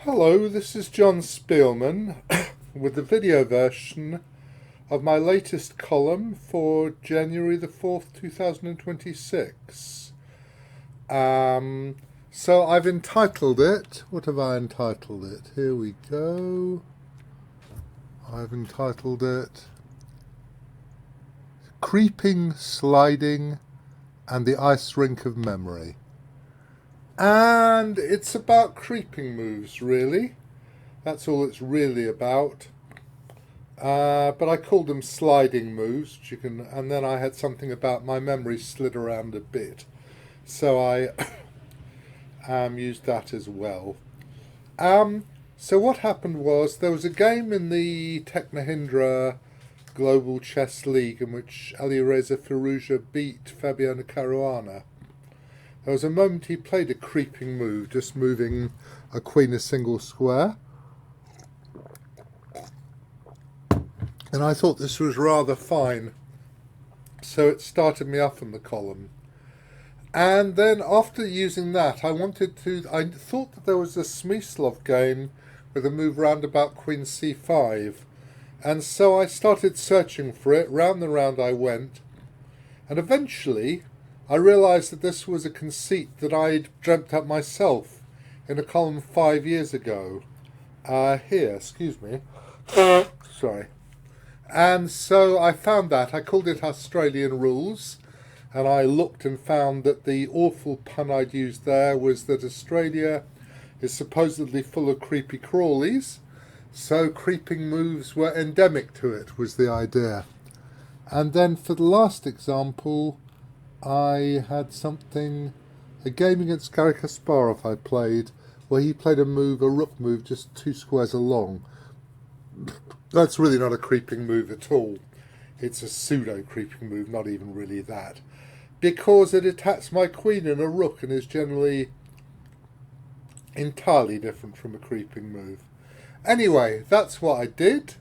Hello, this is Jon Speelman with the video version of my latest column for January the 4th, 2026. So I've entitled it, what have I entitled it? Here we go. I've entitled it Creeping, Sliding and the Ice Rink of Memory. And it's about creeping moves, really. That's all it's really about. But I called them sliding moves, which and then I had something about my memory slid around a bit. So I used that as well. So what happened was there was a game in the Teknohindra Global Chess League in which Alireza Firouzja beat Fabiano Caruana. There was a moment he played a creeping move, just moving a queen a single square. And I thought this was rather fine. So it started me off in the column. And then after using that, I thought that there was a Smyslov game with a move round about queen c5. And so I started searching for it. Round and round I went. And eventually I realised that this was a conceit that I'd dreamt up myself in a column 5 years ago. Excuse me. Sorry. And so I found that. I called it Australian Rules. And I looked and found that the awful pun I'd used there was that Australia is supposedly full of creepy crawlies. So creeping moves were endemic to it, was the idea. And then for the last example, I had a game against Garry Kasparov I played, where he played a rook move just 2 squares along. That's really not a creeping move at all. It's a pseudo-creeping move, not even really that. Because it attacks my queen and a rook and is generally entirely different from a creeping move. Anyway, that's what I did.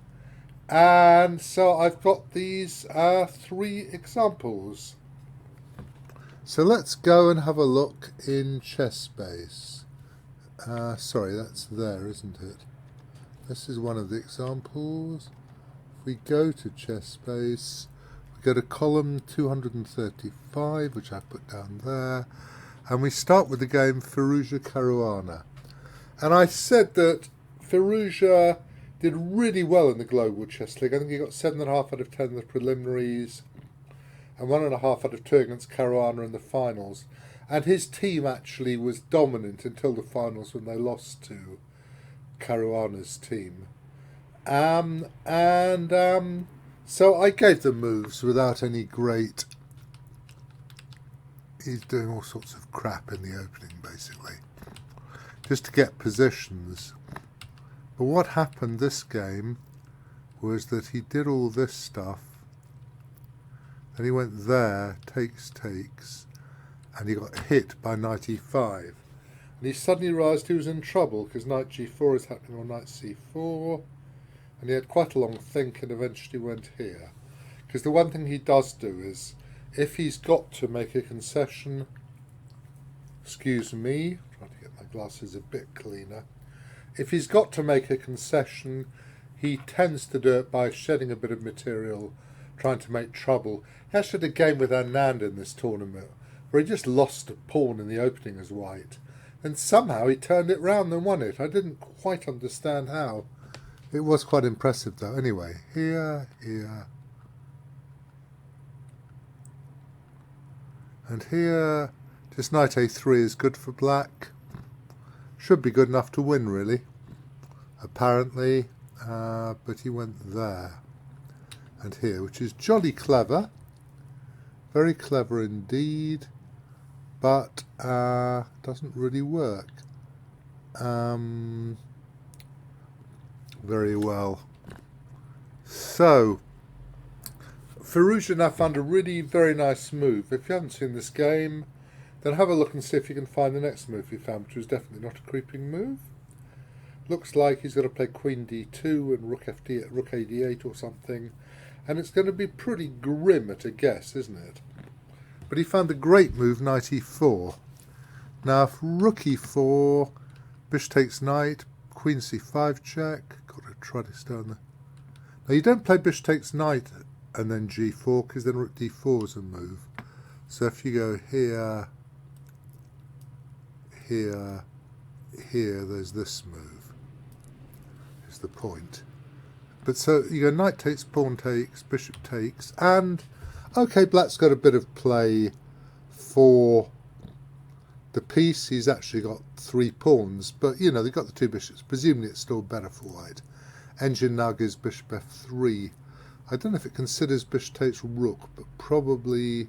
And so I've got these 3 examples. So let's go and have a look in ChessBase. Sorry, that's there, isn't it? This is one of the examples. If we go to ChessBase, we go to column 235, which I put down there, and we start with the game Firouzja Caruana. And I said that Firouzja did really well in the Global Chess League. I think he got 7.5 out of 10 in the preliminaries, and 1.5 out of 2 against Caruana in the finals. And his team actually was dominant until the finals when they lost to Caruana's team. So I gave them moves without any great... He's doing all sorts of crap in the opening, basically, just to get positions. But what happened this game was that he did all this stuff. Then he went there, takes, and he got hit by knight e5. And he suddenly realised he was in trouble because knight g4 is happening on knight c4. And he had quite a long think and eventually went here. Because the one thing he does do is, if he's got to make a concession, excuse me, trying to get my glasses a bit cleaner. If he's got to make a concession, he tends to do it by shedding a bit of material, trying to make trouble. He actually had a game with Anand in this tournament where he just lost a pawn in the opening as white. And somehow he turned it round and won it. I didn't quite understand how. It was quite impressive though. Anyway, here. And here, just knight a3 is good for black. Should be good enough to win, really, apparently. But he went there. And here, which is jolly clever. Very clever indeed. But doesn't really work very well. So Firouzja now found a really very nice move. If you haven't seen this game, then have a look and see if you can find the next move he found, which was definitely not a creeping move. Looks like he's going to play queen d2 and rook ad8 or something, and it's going to be pretty grim at a guess, isn't it? But he found the great move knight e4. Now if rook e4, bishop takes knight, queen c5 check. Got to try to stay on there. Now you don't play bishop takes knight and then g4, because then rook d4 is a move. So if you go here, here, here, there's this move, is the point. But so you go knight takes, pawn takes, bishop takes, and okay, black's got a bit of play for the piece. He's actually got 3 pawns, but you know, they've got the 2 bishops. Presumably it's still better for white. Engine now gives bishop f3. I don't know if it considers bishop takes rook, but probably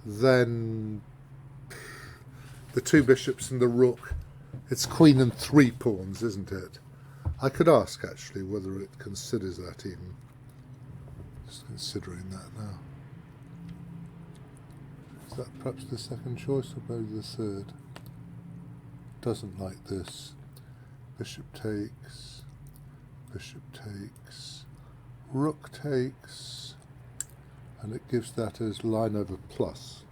then the 2 bishops and the rook, it's queen and 3 pawns, isn't it? I could ask actually whether it considers that even. Just considering that now. Is that perhaps the second choice or maybe the third? Doesn't like this. Bishop takes, rook takes, and it gives that as line over plus.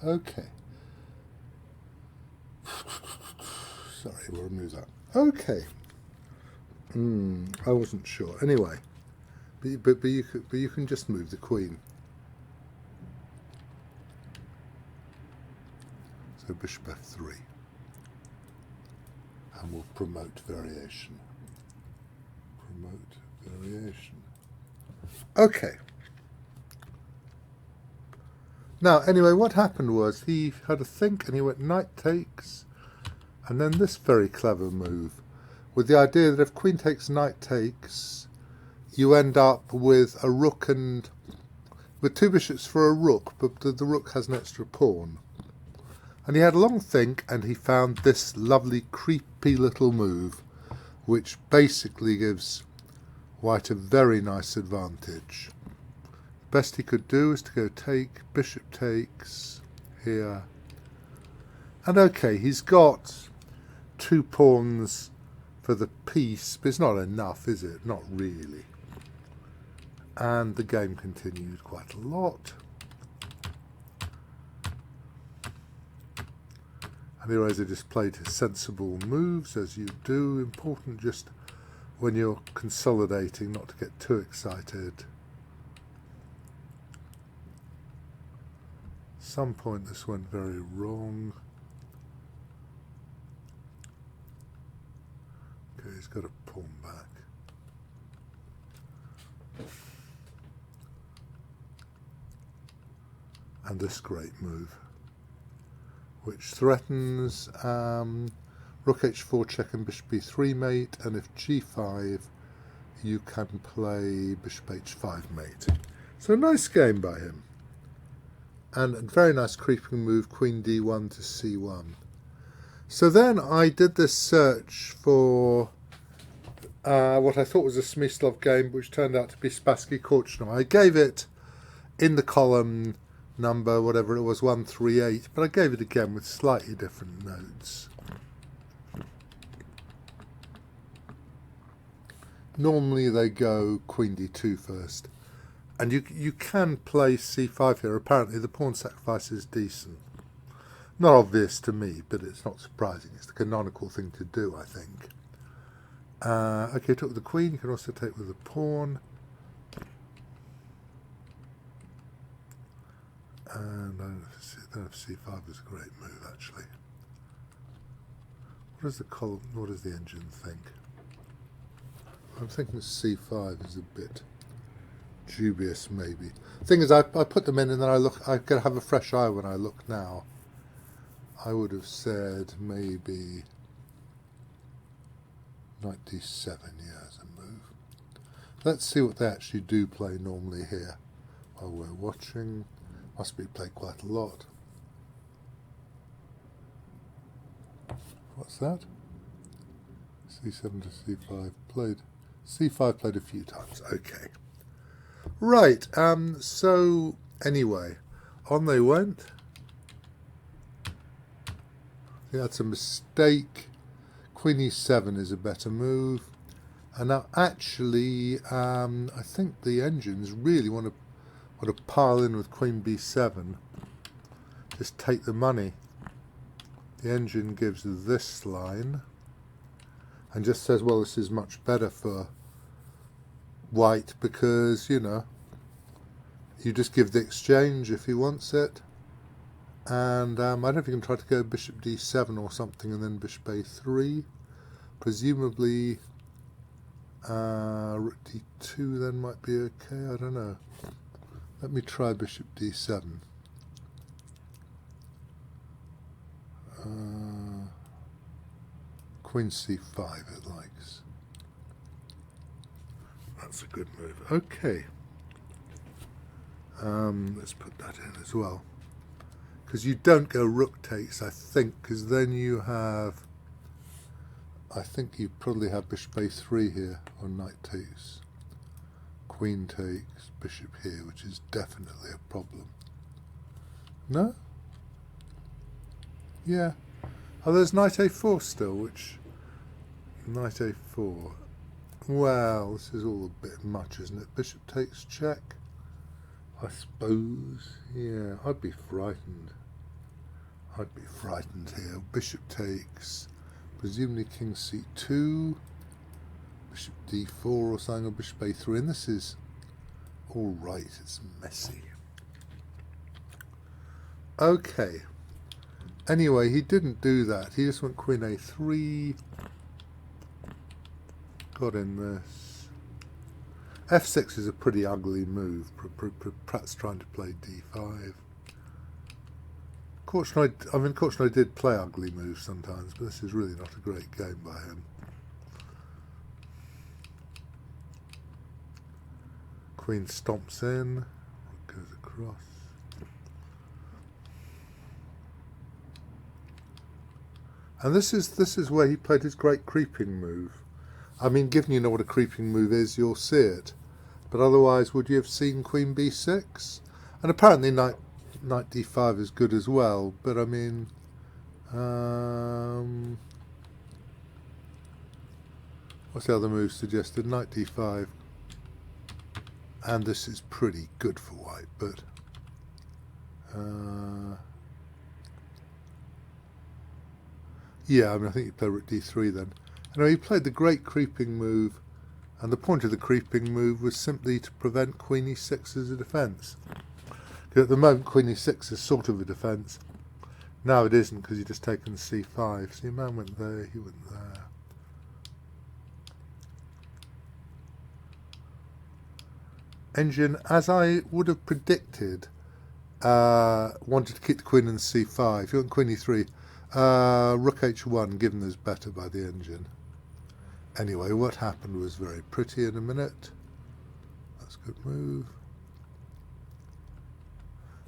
Okay. Sorry, we'll remove that. Okay. I wasn't sure. Anyway, but you can just move the queen. So bishop f3, and we'll promote variation. Promote variation. Okay. Now, anyway, what happened was he had a think and he went knight takes, and then this very clever move, with the idea that if queen takes, knight takes, you end up with a rook and with 2 bishops for a rook, but the rook has an extra pawn. And he had a long think, and he found this lovely, creepy little move, which basically gives white a very nice advantage. Best he could do is to go take, bishop takes, here. And okay, he's got 2 pawns for the piece, but it's not enough, is it? Not really. And the game continued quite a lot. Alireza just played his sensible moves, as you do. Important just when you're consolidating not to get too excited. Some point this went very wrong. Okay, he's got a pawn back. And this great move, which threatens rook h4 check and bishop b3 mate, and if g5 you can play bishop h5 mate. So a nice game by him. And a very nice creeping move, queen d1 to c1. So then I did this search for what I thought was a Smyslov game, which turned out to be Spassky Kortschnoj. I gave it in the column number, whatever it was, 138, but I gave it again with slightly different notes. Normally they go queen d2 first. And you can play c5 here. Apparently the pawn sacrifice is decent. Not obvious to me, but it's not surprising. It's the canonical thing to do, I think. Okay, took with the queen. You can also take with the pawn. And I don't know if c5 is a great move, actually. What does the column, what does the engine think? I'm thinking c5 is a bit dubious, maybe. Thing is, I put them in and then I could have a fresh eye when I look now. I would have said maybe knight d7, yeah, as a move. Let's see what they actually do play normally here while we're watching. Must be played quite a lot. What's that? c7 to c5 played. c5 played a few times. Okay. Right, so anyway, on they went. I think that's a mistake. queen e7 is a better move. And now actually, I think the engines really want to pile in with queen b7. Just take the money. The engine gives this line and just says, well, this is much better for white because, you know, you just give the exchange if he wants it. And I don't know if you can try to go bishop d7 or something and then bishop a3. Presumably rook d2 then might be okay, I don't know. Let me try bishop d7. Queen c5 it likes. That's a good move. Okay. Let's put that in as well. Because you don't go rook takes, I think, because then you have... I think you probably have bishop a3 here, or knight takes. Queen takes, bishop here, which is definitely a problem. No? Yeah. Oh, there's knight a4 still, which... Knight a4. Well, this is all a bit much, isn't it? Bishop takes check, I suppose. Yeah, I'd be frightened. I'd be frightened here. Bishop takes, presumably king c2, bishop d4 or something, or bishop a3. And this is all right, it's messy. Okay. Anyway, he didn't do that. He just went queen a3. Got in this. f6 is a pretty ugly move. Perhaps trying to play d5. Kortschnoj did play ugly moves sometimes, but this is really not a great game by him. Queen stomps in, goes across. And this is where he played his great creeping move. I mean, given you know what a creeping move is, you'll see it. But otherwise, would you have seen queen b6? And apparently knight d5 is good as well. But I mean, what's the other move suggested? Knight d5. And this is pretty good for white, but... yeah, I mean, I think you play rook d3 then. Anyway, he played the great creeping move, and the point of the creeping move was simply to prevent queen e6 as a defence. Because at the moment, queen e6 is sort of a defence. Now it isn't, because you've just taken c5. So your man went there, he went there. Engine, as I would have predicted, wanted to keep the queen in c5. If you want queen e3, rook h1, given is better by the engine. Anyway, what happened was very pretty in a minute. That's a good move.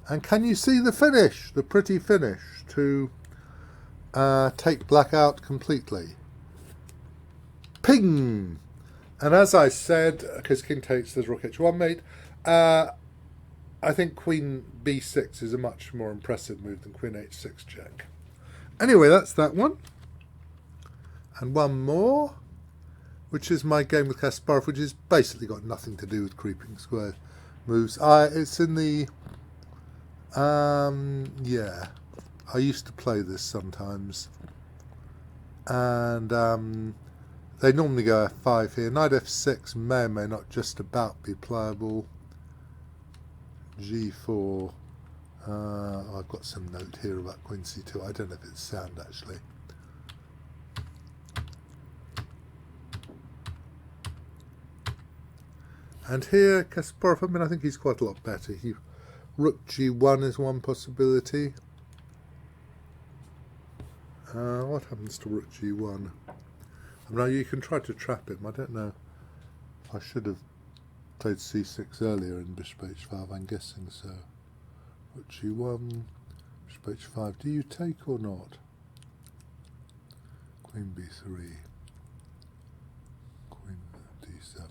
And can you see the finish? The pretty finish to take black out completely. Ping! And as I said, because king takes, there's rook h1 mate, I think queen b6 is a much more impressive move than queen h6 check. Anyway, that's that one. And one more, which is my game with Kasparov, which has basically got nothing to do with creeping square moves. It's in the... yeah, I used to play this sometimes. And they normally go f5 here. Knight f6 may or may not just about be playable. g4. I've got some note here about queen c2. I don't know if it's sound actually. And here, Kasparov, I mean, I think he's quite a lot better. Rook g1 is one possibility. What happens to rook g1? Now you can try to trap him. I don't know. I should have played c6 earlier in bishop h5. I'm guessing so. Rook g1, bishop h5. Do you take or not? Queen b3. Queen d7.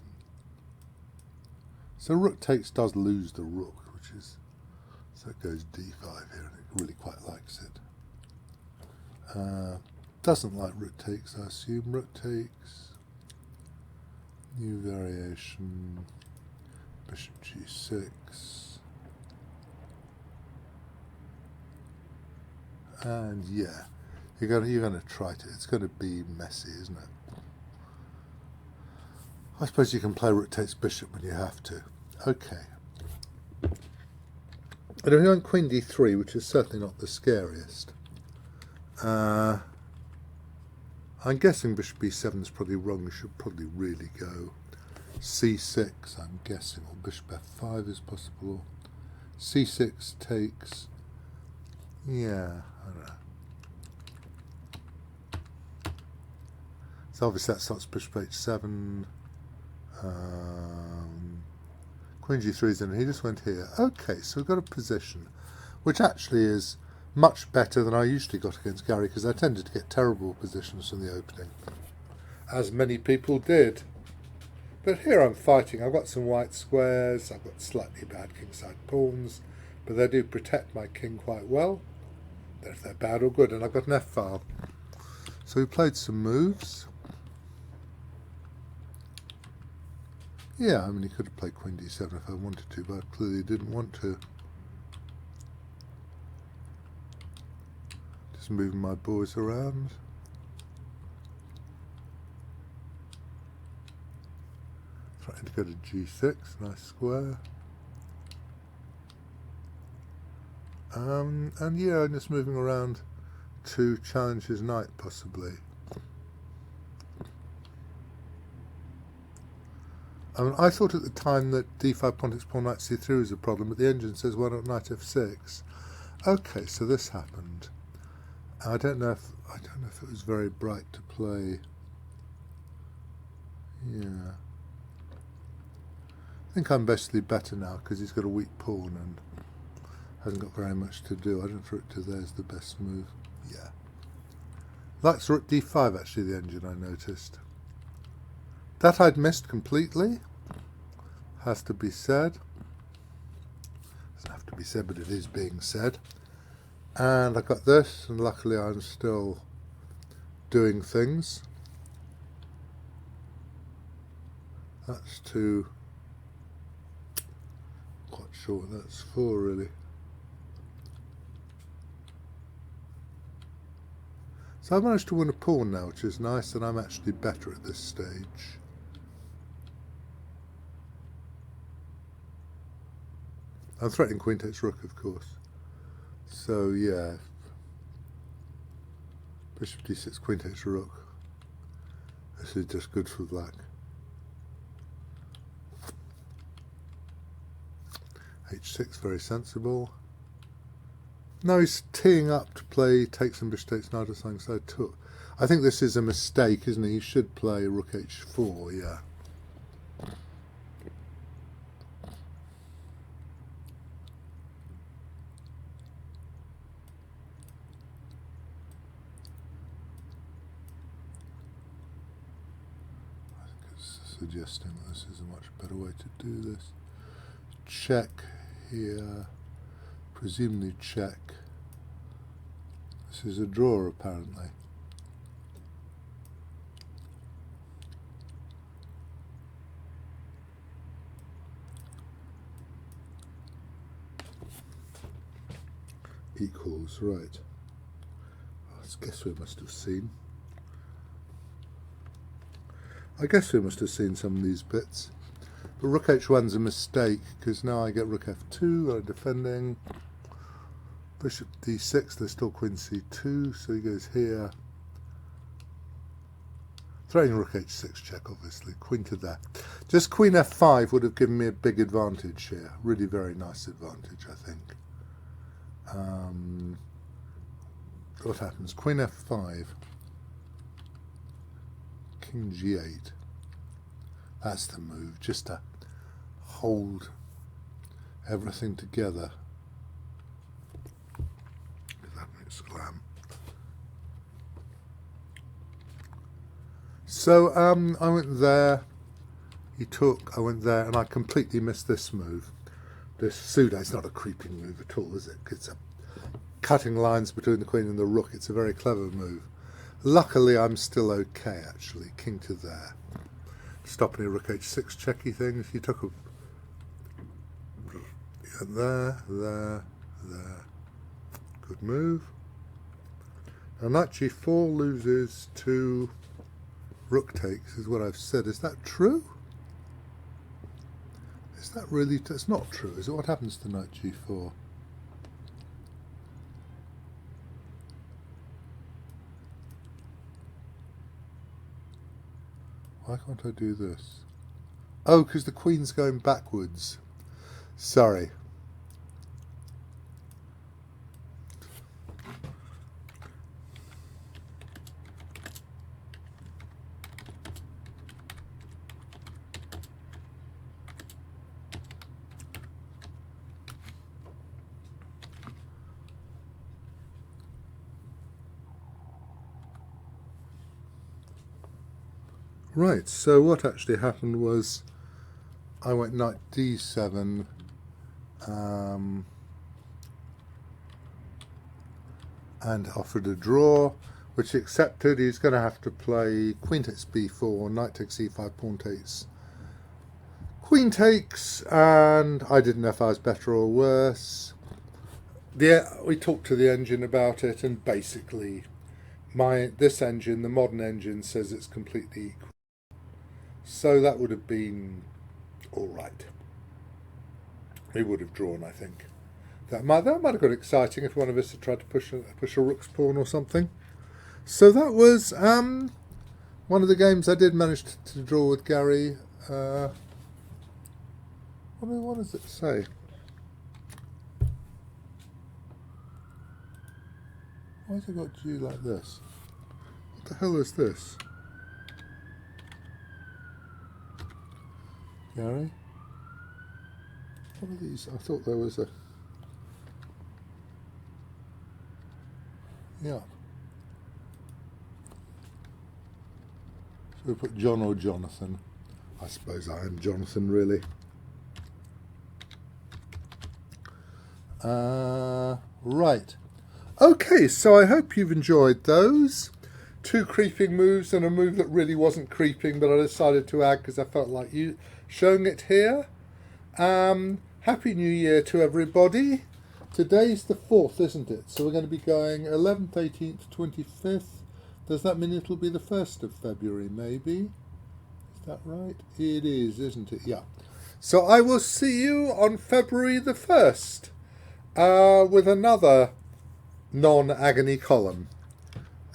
So rook takes does lose the rook, which is... So it goes d5 here, and it really quite likes it. Doesn't like rook takes, I assume. Rook takes. New variation. Bishop g6. And yeah, you're gonna try to. It's going to be messy, isn't it? I suppose you can play rook takes bishop when you have to. Okay. And if you want queen d3, which is certainly not the scariest, I'm guessing bishop b7 is probably wrong. You should probably really go c6, I'm guessing, or bishop f5 is possible. c6 takes, yeah, I don't know. So obviously that starts bishop h7. Queen g3 is in, he just went here. Okay, so we've got a position which actually is much better than I usually got against Garry, because I tended to get terrible positions from the opening, as many people did. But here I'm fighting. I've got some white squares, I've got slightly bad kingside pawns, but they do protect my king quite well. If they're bad or good, and I've got an f-file. So we played some moves. Yeah, I mean, he could have played queen d7 if I wanted to, but I clearly didn't want to. Just moving my boys around. Trying to go to g6, nice square. And yeah, I'm just moving around to challenge his knight, possibly. I mean, I thought at the time that d5 pawn takes pawn knight c3 was a problem, but the engine says why not knight f6? Okay, so this happened. I don't know if it was very bright to play. Yeah, I think I'm basically better now because he's got a weak pawn and hasn't got very much to do. I don't know if rook to there is the best move. Yeah, likes rook d5 actually. The engine, I noticed. That I'd missed completely, has to be said. Doesn't have to be said, but it is being said. And I got this, and luckily I'm still doing things. That's two. Quite sure what that's for, really. So I managed to win a pawn now, which is nice, and I'm actually better at this stage. I'm threatening queen takes rook, of course. So yeah, bishop d6, queen takes rook. This is just good for black. h6, very sensible. Now he's teeing up to play takes and bishop takes knight or something, so I took. I think this is a mistake, isn't it? He should play rook h4, yeah. Suggesting that this is a much better way to do this. Check here, presumably check. This is a draw apparently. Equals, right. I guess we must have seen. I guess we must have seen some of these bits. But rook h1's a mistake, because now I get rook f2, I'm defending. Bishop d6, there's still queen c2, so he goes here. Throwing rook h6 check, obviously. Queen to there. Just queen f5 would have given me a big advantage here. Really very nice advantage, I think. What happens? Queen f5. King g8. That's the move, just to hold everything together. If that makes glam. So I went there, he took, I went there, and I completely missed this move. This pseudo, it's not a creeping move at all, is it? It's a cutting lines between the queen and the rook. It's a very clever move. Luckily, I'm still okay, actually. King to there. Stop any rook h6 checky things. He took a... there. Good move. Now knight g4 loses to rook takes, is what I've said. Is that true? Is that really... It's not true, is it? What happens to knight g4? Why can't I do this? Oh, because the queen's going backwards. Sorry. Right, so what actually happened was I went knight d7, and offered a draw, which he accepted. He's going to have to play queen takes b4, knight takes e5, pawn takes, queen takes, and I didn't know if I was better or worse. We talked to the engine about it, and basically this engine, the modern engine, says it's completely equal. So that would have been all right. We would have drawn, I think. That might have got exciting if one of us had tried to push a rook's pawn or something. So that was one of the games I did manage to draw with Garry. What does it say? Why has it got G like this? What the hell is this? Garry? What are these? I thought there was a... Yeah. Should we put John or Jonathan? I suppose I am Jonathan, really. Right. Okay, so I hope you've enjoyed those. 2 creeping moves and a move that really wasn't creeping, but I decided to add because I felt like showing it here. Happy New Year to everybody. Today's the 4th, isn't it? So we're going to be going 11th, 18th, 25th. Does that mean it'll be the 1st of February, maybe? Is that right? It is, isn't it? Yeah. So I will see you on February the 1st with another non-agony column.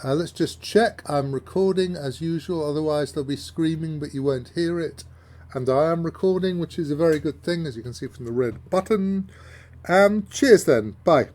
Let's just check. I'm recording as usual, otherwise there'll be screaming, but you won't hear it. And I am recording, which is a very good thing, as you can see from the red button. Cheers then. Bye.